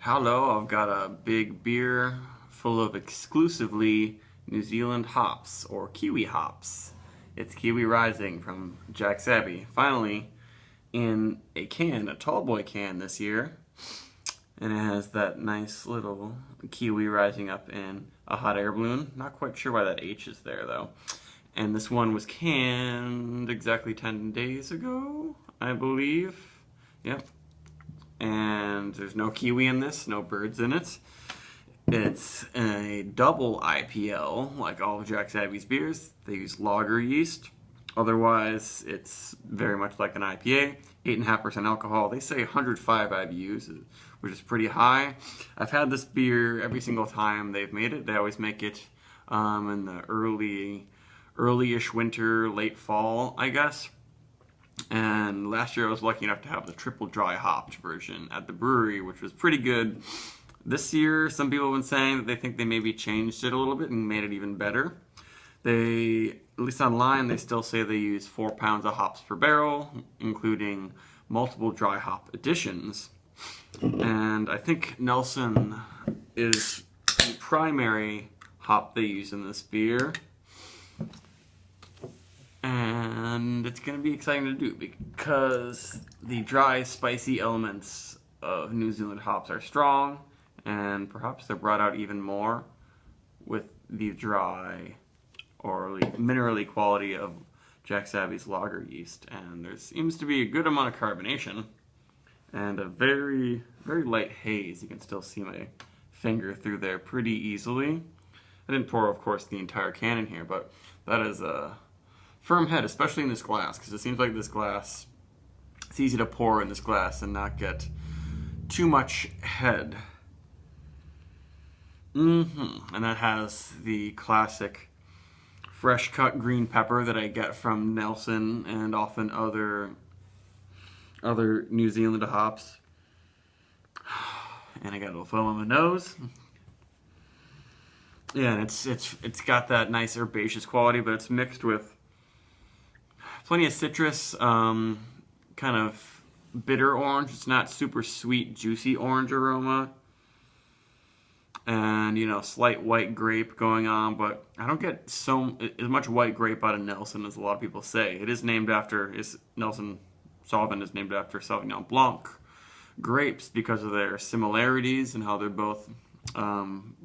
Hello, I've got a big beer full of exclusively New Zealand hops, or Kiwi hops. It's Kiwi Rising from Jack's Abbey. Finally, in a can, a tall boy can this year. And it has that nice little Kiwi rising up in a hot air balloon. Not quite sure why that H is there though. And this one was canned exactly 10 days ago, I believe. Yep. And there's no kiwi in this, no birds in it. It's a double IPL, like all of Jack's Abbey's beers. They use lager yeast. Otherwise, it's very much like an IPA, 8.5% alcohol. They say 105 IBUs, which is pretty high. I've had this beer every single time they've made it. They always make it in the early-ish winter, late fall, I guess. And last year I was lucky enough to have the triple dry hopped version at the brewery, which was pretty good. This year, some people have been saying that they think they maybe changed it a little bit and made it even better. They, at least online, they still say they use 4 pounds of hops per barrel, including multiple dry hop additions. And I think Nelson is the primary hop they use in this beer. And it's going to be exciting to do because the dry, spicy elements of New Zealand hops are strong, and perhaps they're brought out even more with the dry or minerally quality of Jack's Abbey's lager yeast. And there seems to be a good amount of carbonation and a very, very light haze. You can still see my finger through there pretty easily. I didn't pour, of course, the entire can in here, but that is a firm head, especially in this glass, because it seems like this glass, it's easy to pour in this glass and not get too much head. And that has the classic fresh cut green pepper that I get from Nelson and often other New Zealand hops. And I got a little foam on my nose. Yeah, and it's got that nice herbaceous quality, but it's mixed with plenty of citrus, kind of bitter orange. It's not super sweet, juicy orange aroma. And, you know, slight white grape going on, but I don't get as much white grape out of Nelson as a lot of people say. It is named after, Nelson Sauvin is named after Sauvignon Blanc grapes because of their similarities and how they're both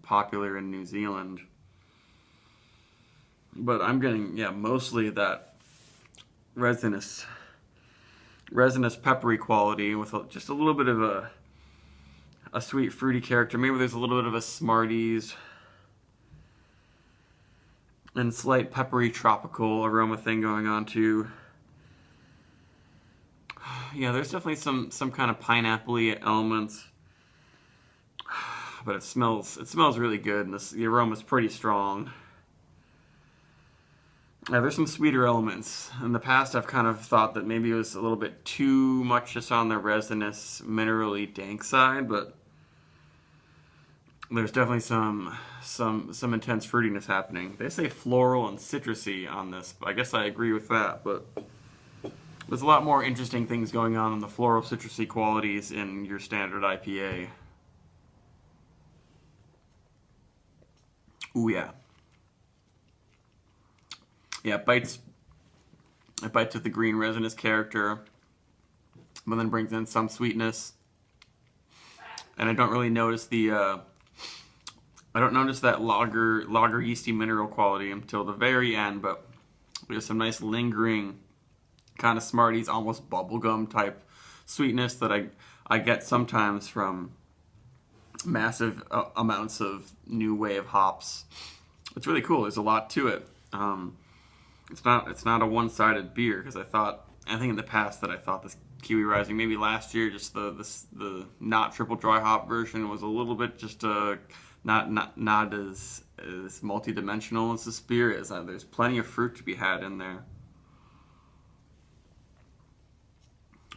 popular in New Zealand. But I'm getting, yeah, mostly that resinous peppery quality with just a little bit of a sweet fruity character. Maybe there's a little bit of a Smarties and slight peppery tropical aroma thing going on too. Yeah, there's definitely some kind of pineapple-y elements, but it smells really good, and the aroma's pretty strong. Yeah, there's some sweeter elements. In the past, I've kind of thought that maybe it was a little bit too much just on the resinous, minerally dank side, but there's definitely some intense fruitiness happening. They say floral and citrusy on this, but I guess I agree with that, but there's a lot more interesting things going on in the floral citrusy qualities in your standard IPA. Ooh, yeah. Yeah, it bites with the green resinous character, but then brings in some sweetness. And I don't really notice I don't notice that lager yeasty mineral quality until the very end, but there's some nice lingering kind of Smarties, almost bubblegum type sweetness that I get sometimes from massive amounts of new wave hops. It's really cool. There's a lot to it. It's not a one-sided beer, because I think in the past that I thought this Kiwi Rising, maybe last year, just the not triple dry hop version was a little bit just not as multi-dimensional as this beer is. There's plenty of fruit to be had in there,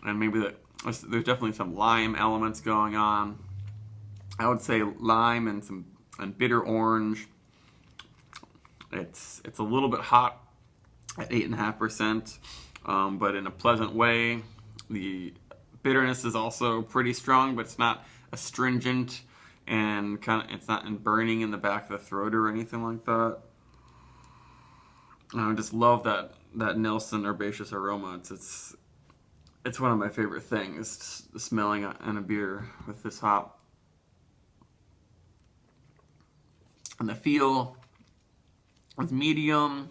and maybe there's definitely some lime elements going on. I would say lime and bitter orange. It's a little bit hot at 8.5%, but in a pleasant way. The bitterness is also pretty strong, but it's not astringent and it's not burning in the back of the throat or anything like that. And I just love that Nelson herbaceous aroma. It's one of my favorite things, smelling in a beer with this hop. And the feel is medium.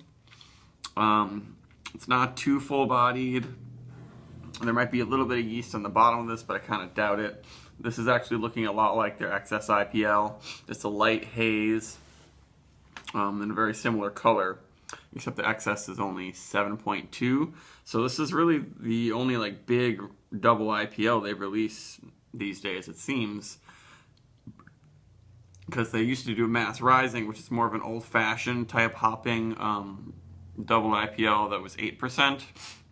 It's not too full-bodied. There might be a little bit of yeast on the bottom of this, but I kind of doubt it. This is actually looking a lot like their XS IPL. It's a light haze and a very similar color, except the XS is only 7.2. So this is really the only like big double IPL they've released these days, it seems. Because they used to do Mass Rising, which is more of an old-fashioned type hopping double IPL that was 8%.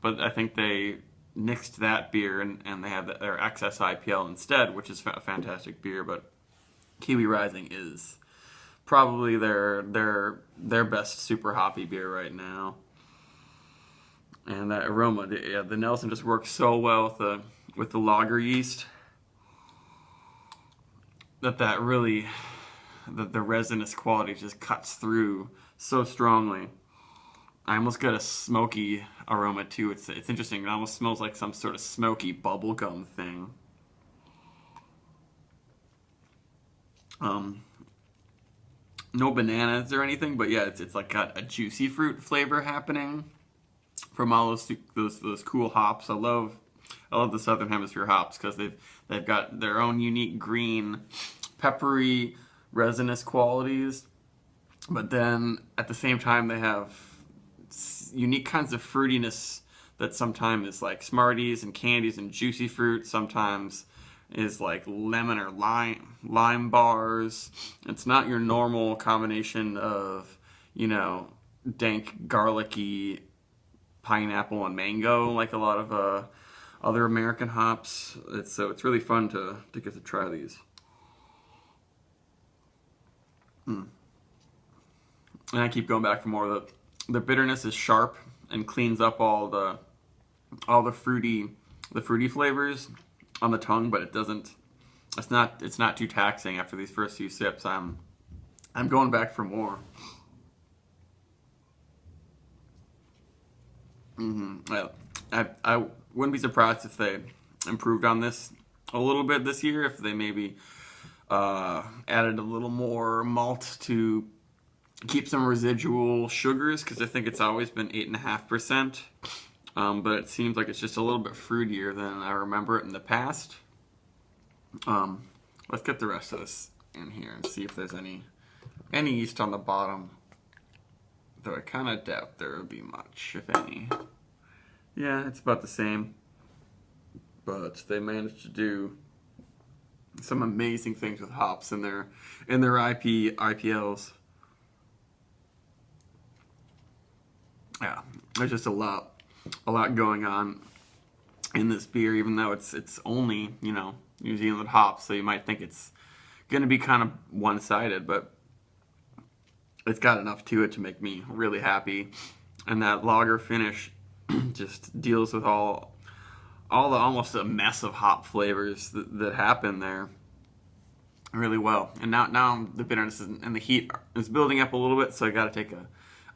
But I think they nixed that beer and they have their XS IPL instead, which is a fantastic beer. But Kiwi Rising is probably their best super hoppy beer right now. And that aroma, the Nelson just works so well with the lager yeast that really the resinous quality just cuts through so strongly. I almost get a smoky aroma too. It's interesting. It almost smells like some sort of smoky bubblegum thing. No bananas or anything, but yeah, it's like got a juicy fruit flavor happening from all those cool hops. I love the Southern Hemisphere hops because they've got their own unique green, peppery, resinous qualities, but then at the same time they have unique kinds of fruitiness that sometimes is like Smarties and candies and juicy fruit, sometimes is like lemon or lime bars. It's not your normal combination of, you know, dank garlicky pineapple and mango like a lot of other American hops. So it's really fun to get to try these. And I keep going back for more. The bitterness is sharp and cleans up all the fruity flavors on the tongue, but it's not too taxing after these first few sips. I'm going back for more. I wouldn't be surprised if they improved on this a little bit this year, if they maybe added a little more malt to keep some residual sugars, because I think it's always been 8.5%, but it seems like it's just a little bit fruitier than I remember it in the past. Let's get the rest of this in here and see if there's any yeast on the bottom, though I kind of doubt there would be much, if any. Yeah, it's about the same, but they managed to do some amazing things with hops in their IPLs. Yeah, there's just a lot going on in this beer, even though it's only, you know, New Zealand hops, so you might think it's going to be kind of one-sided, but it's got enough to it to make me really happy. And that lager finish just deals with all the almost a mess of hop flavors that happen there really well. And now the bitterness and the heat is building up a little bit, so I got to take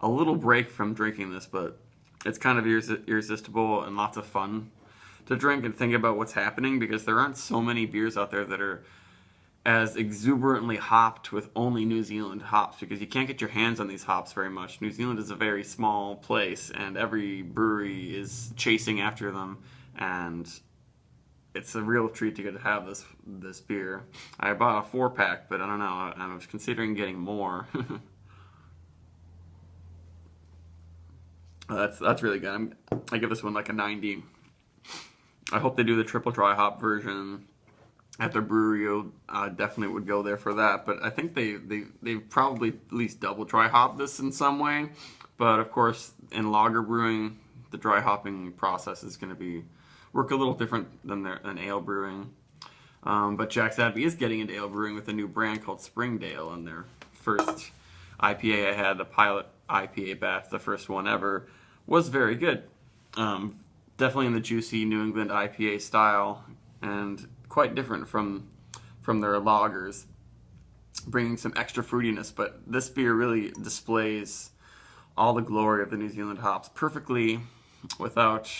a little break from drinking this, but it's kind of irresistible and lots of fun to drink and think about what's happening, because there aren't so many beers out there that are as exuberantly hopped with only New Zealand hops, because you can't get your hands on these hops very much. New Zealand is a very small place, and every brewery is chasing after them, and it's a real treat to get to have this beer. I bought a 4-pack, but I don't know, I was considering getting more. That's really good. I give this one like a 90. I hope they do the triple dry hop version at their brewery. I definitely would go there for that. But I think they probably at least double dry hop this in some way. But of course, in lager brewing, the dry hopping process is going to work a little different than ale brewing. But Jack's Abbey is getting into ale brewing with a new brand called Springdale, and their first IPA I had, the pilot IPA batch, the first one ever, was very good. Definitely in the juicy New England IPA style, and quite different from from their lagers, bringing some extra fruitiness. But this beer really displays all the glory of the New Zealand hops perfectly, without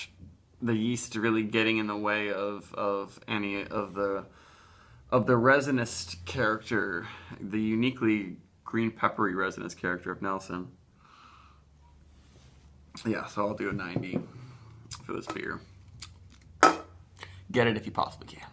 the yeast really getting in the way of any of the resinous character, the uniquely green peppery resinous character of Nelson. Yeah, so I'll do a 90 for this beer. Get it if you possibly can.